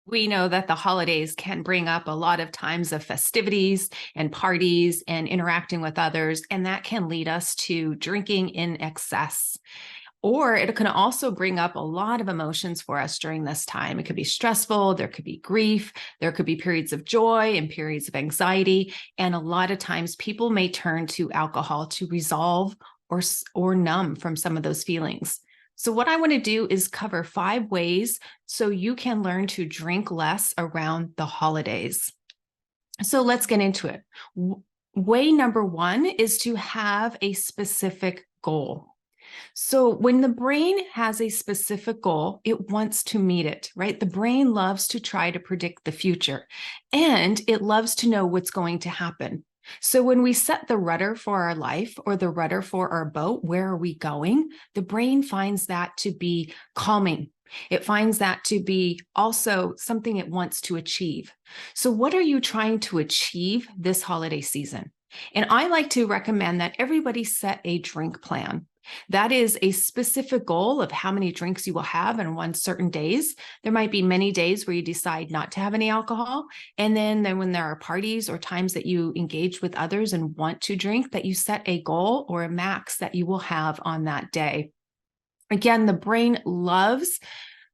We know that the holidays can bring up a lot of times of festivities and parties and interacting with others, and that can lead us to drinking in excess. Or it can also bring up a lot of emotions for us during this time. It could be stressful, there could be grief, there could be periods of joy and periods of anxiety. And a lot of times people may turn to alcohol to resolve or numb from some of those feelings. So what I want to do is cover 5 ways so you can learn to drink less around the holidays. So let's get into it. Way number 1 is to have a specific goal. So when the brain has a specific goal, it wants to meet it, right? The brain loves to try to predict the future, and it loves to know what's going to happen. So when we set the rudder for our life or the rudder for our boat, where are we going? The brain finds that to be calming. It finds that to be also something it wants to achieve. So what are you trying to achieve this holiday season? And I like to recommend that everybody set a drink plan. That is a specific goal of how many drinks you will have in one certain days. There might be many days where you decide not to have any alcohol. And then when there are parties or times that you engage with others and want to drink, that you set a goal or a max that you will have on that day. Again, the brain loves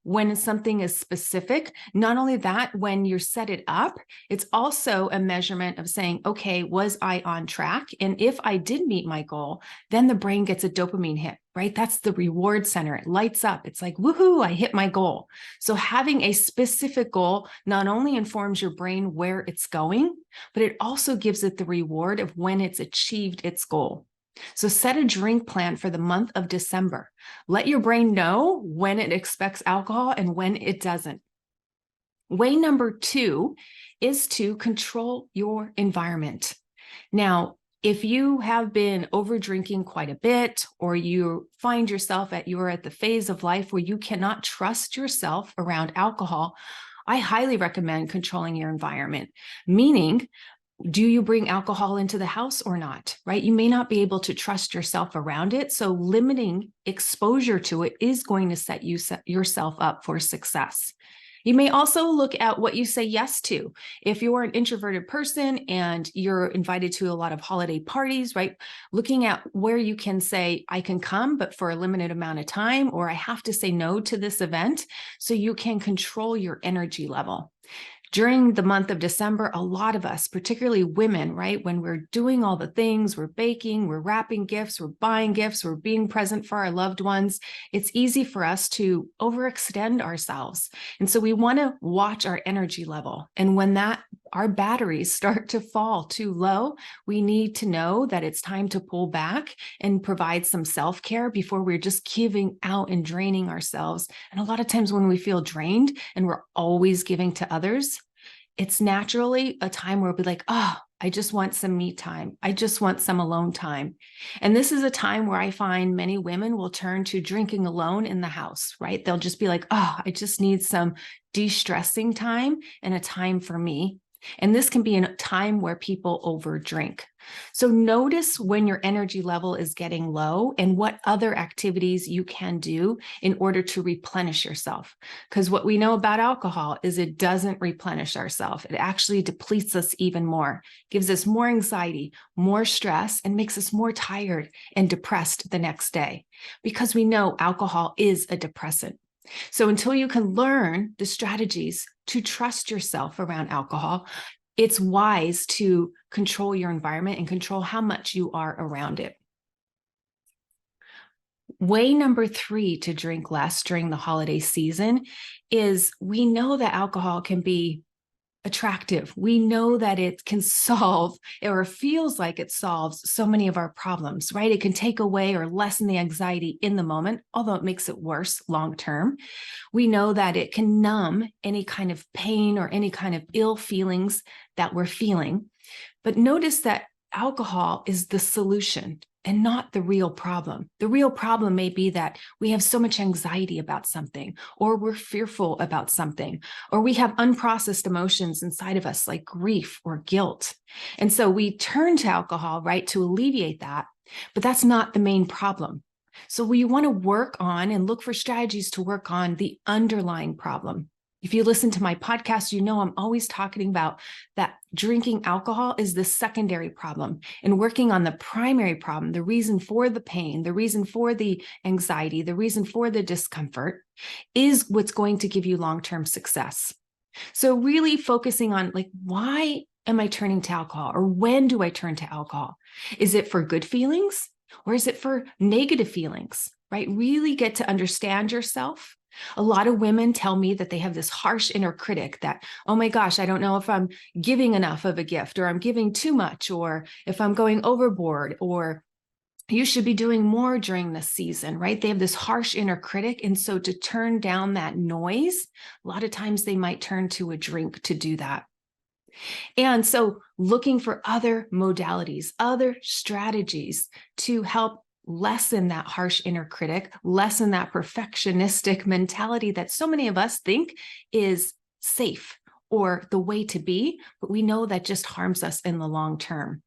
when something is specific. Not only that, when you set it up, it's also a measurement of saying, okay, was I on track? And if I did meet my goal, then the brain gets a dopamine hit, right? That's the reward center. It lights up. It's like, woohoo, I hit my goal. So having a specific goal not only informs your brain where it's going, but it also gives it the reward of when it's achieved its goal. So set a drink plan for the month of December. Let your brain know when it expects alcohol and when it doesn't. Way number 2 is to control your environment. Now, if you have been over drinking quite a bit, or you find yourself you're at the phase of life where you cannot trust yourself around alcohol, I highly recommend controlling your environment, meaning, do you bring alcohol into the house or not, right? You may not be able to trust yourself around it. So limiting exposure to it is going to set yourself up for success. You may also look at what you say yes to. If you're an introverted person and you're invited to a lot of holiday parties, right? Looking at where you can say, I can come, but for a limited amount of time, or I have to say no to this event, so you can control your energy level. During the month of December, a lot of us, particularly women, right, when we're doing all the things, we're baking, we're wrapping gifts, we're buying gifts, we're being present for our loved ones, it's easy for us to overextend ourselves. And so we want to watch our energy level. And when our batteries start to fall too low, we need to know that it's time to pull back and provide some self-care before we're just giving out and draining ourselves. And a lot of times when we feel drained and we're always giving to others, it's naturally a time where we'll be like, oh, I just want some me time. I just want some alone time. And this is a time where I find many women will turn to drinking alone in the house, right? They'll just be like, oh, I just need some de-stressing time and a time for me. And this can be a time where people overdrink. So notice when your energy level is getting low and what other activities you can do in order to replenish yourself. Because what we know about alcohol is it doesn't replenish ourselves. It actually depletes us even more, gives us more anxiety, more stress, and makes us more tired and depressed the next day, because we know alcohol is a depressant. So until you can learn the strategies to trust yourself around alcohol, it's wise to control your environment and control how much you are around it. Way number 3 to drink less during the holiday season is, we know that alcohol can be attractive. We know that it can solve, or feels like it solves, so many of our problems, right? It can take away or lessen the anxiety in the moment, although it makes it worse long term. We know that it can numb any kind of pain or any kind of ill feelings that we're feeling. But notice that alcohol is the solution and not the real problem. The real problem may be that we have so much anxiety about something, or we're fearful about something, or we have unprocessed emotions inside of us like grief or guilt. And so we turn to alcohol, right, to alleviate that, but that's not the main problem. So we want to work on and look for strategies to work on the underlying problem. If you listen to my podcast, you know I'm always talking about that drinking alcohol is the secondary problem, and working on the primary problem, the reason for the pain, the reason for the anxiety, the reason for the discomfort is what's going to give you long-term success. So really focusing on like, why am I turning to alcohol, or when do I turn to alcohol? Is it for good feelings or is it for negative feelings, right? Really get to understand yourself. A lot of women tell me that they have this harsh inner critic that, oh my gosh, I don't know if I'm giving enough of a gift, or I'm giving too much, or if I'm going overboard, or you should be doing more during this season, right? They have this harsh inner critic. And so to turn down that noise, a lot of times they might turn to a drink to do that. And so looking for other modalities, other strategies to help lessen that harsh inner critic, lessen that perfectionistic mentality that so many of us think is safe or the way to be, but we know that just harms us in the long term.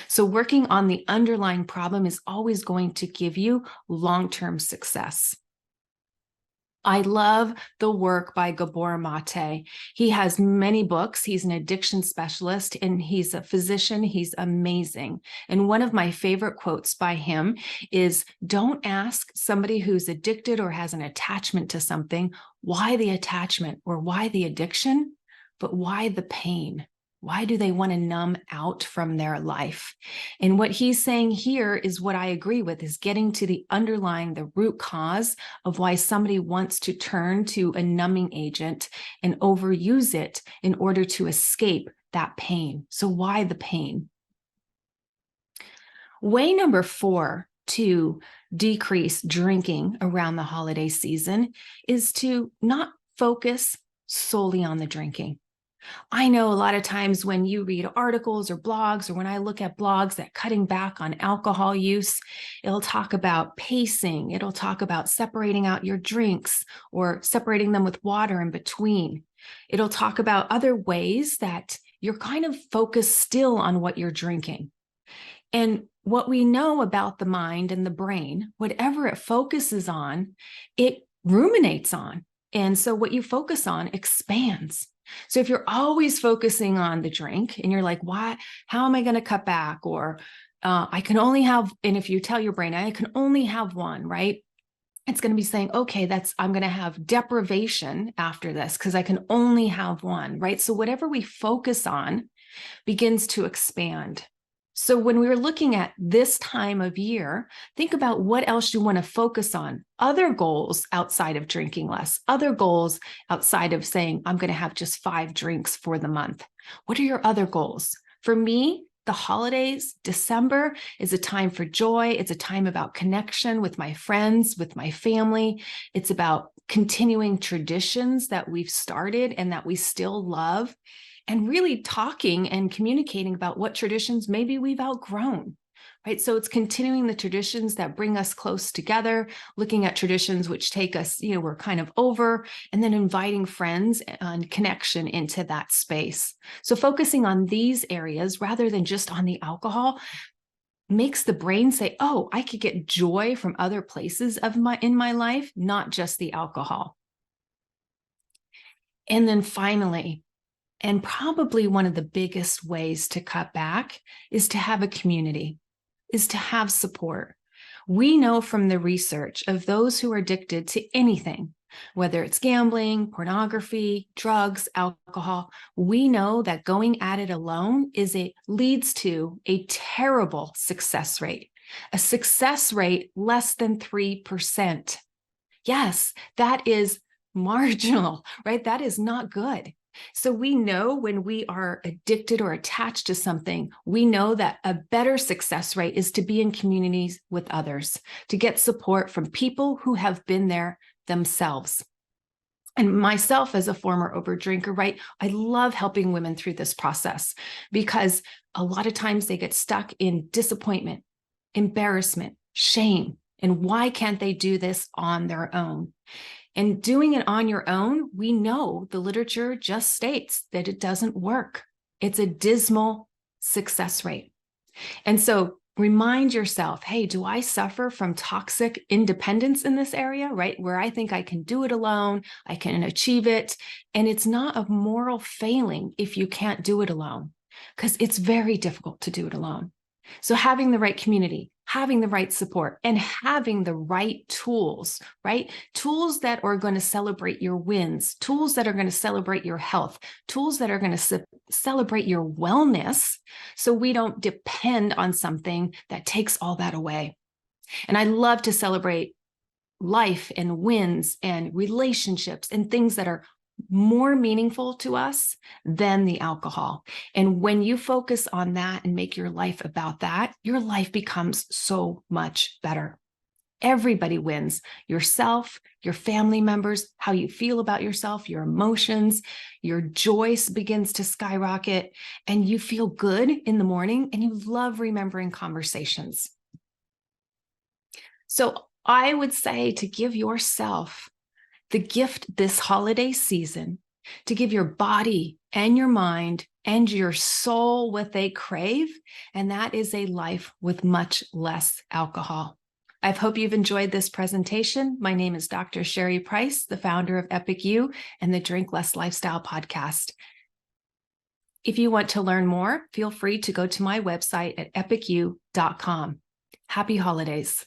So working on the underlying problem is always going to give you long-term success. I love the work by Gabor Mate. He has many books. He's an addiction specialist and he's a physician. He's amazing. And one of my favorite quotes by him is, don't ask somebody who's addicted or has an attachment to something, why the attachment or why the addiction, but why the pain? Why do they want to numb out from their life? And what he's saying here is what I agree with, is getting to the underlying, the root cause of why somebody wants to turn to a numbing agent and overuse it in order to escape that pain. So why the pain? Way number 4 to decrease drinking around the holiday season is to not focus solely on the drinking. I know a lot of times when you read articles or blogs, or when I look at blogs that cutting back on alcohol use, it'll talk about pacing. It'll talk about separating out your drinks or separating them with water in between. It'll talk about other ways that you're kind of focused still on what you're drinking. And what we know about the mind and the brain, whatever it focuses on, it ruminates on. And so what you focus on expands. So if you're always focusing on the drink and you're like, why, how am I going to cut back? Or I can only have, and if you tell your brain, I can only have one, right? It's going to be saying, okay, I'm going to have deprivation after this because I can only have one, right? So whatever we focus on begins to expand. So when we were looking at this time of year, think about what else you want to focus on. Other goals outside of drinking less, other goals outside of saying, I'm going to have just 5 drinks for the month. What are your other goals? For me, the holidays, December is a time for joy. It's a time about connection with my friends, with my family. It's about continuing traditions that we've started and that we still love, and really talking and communicating about what traditions maybe we've outgrown, right? So it's continuing the traditions that bring us close together, looking at traditions which take us, we're kind of over, and then inviting friends and connection into that space. So focusing on these areas rather than just on the alcohol makes the brain say, oh, I could get joy from other places in my life, not just the alcohol. And then finally, and probably one of the biggest ways to cut back is to have a community, is to have support. We know from the research of those who are addicted to anything, whether it's gambling, pornography, drugs, alcohol, we know that going at it alone leads to a terrible success rate, a success rate less than 3%. Yes, that is marginal, right? That is not good. So we know when we are addicted or attached to something, we know that a better success rate is to be in communities with others, to get support from people who have been there themselves. And myself as a former overdrinker, right? I love helping women through this process because a lot of times they get stuck in disappointment, embarrassment, shame, and why can't they do this on their own? And doing it on your own, we know the literature just states that it doesn't work. It's a dismal success rate. And so remind yourself, hey, do I suffer from toxic independence in this area, right? Where I think I can do it alone, I can achieve it. And it's not a moral failing if you can't do it alone, because it's very difficult to do it alone. So having the right community, having the right support, and having the right tools, right? Tools that are going to celebrate your wins, tools that are going to celebrate your health, tools that are going to celebrate your wellness, so we don't depend on something that takes all that away. And I love to celebrate life and wins and relationships and things that are more meaningful to us than the alcohol. And when you focus on that and make your life about that, your life becomes so much better. Everybody wins: yourself, your family members, how you feel about yourself, your emotions, your joy begins to skyrocket, and you feel good in the morning and you love remembering conversations. So I would say to give yourself the gift this holiday season, to give your body and your mind and your soul what they crave, and that is a life with much less alcohol. I hope you've enjoyed this presentation. My name is Dr. Sherry Price, the founder of Epic You and the Drink Less Lifestyle podcast. If you want to learn more, feel free to go to my website at epicu.com. Happy holidays.